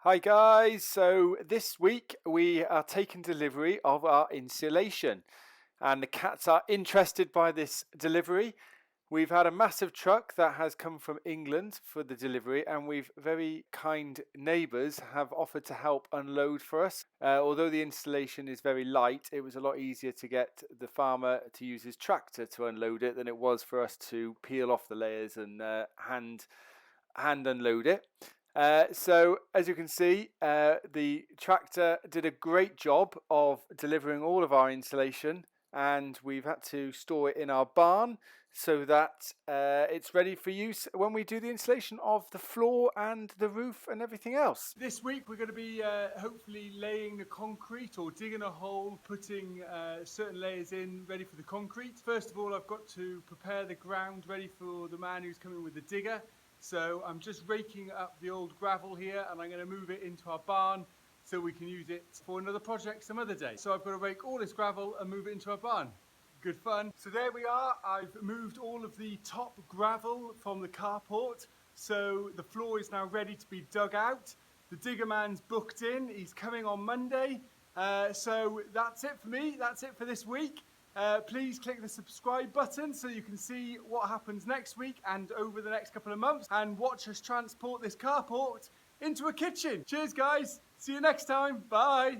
Hi guys, so this week we are taking delivery of our insulation and the cats are interested by this delivery. We've had a massive truck that has come from England for the delivery and we've very kind neighbours have offered to help unload for us. Although the installation is very light, it was a lot easier to get the farmer to use his tractor to unload it than it was for us to peel off the layers and hand unload it. So as you can see, the tractor did a great job of delivering all of our insulation, and we've had to store it in our barn so that it's ready for use when we do the installation of the floor and the roof and everything else. This week we're going to be hopefully laying the concrete or digging a hole, putting certain layers in ready for the concrete. First of all, I've got to prepare the ground ready for the man who's coming with the digger. So I'm just raking up the old gravel here and I'm going to move it into our barn so we can use it for another project some other day. So I've got to rake all this gravel and move it into our barn. Good fun. So there we are. I've moved all of the top gravel from the carport. So the floor is now ready to be dug out. The digger man's booked in. He's coming on Monday. So that's it for me. That's it for this week. Please click the subscribe button so you can see what happens next week and over the next couple of months, and watch us transport this carport into a kitchen. Cheers guys, see you next time, bye.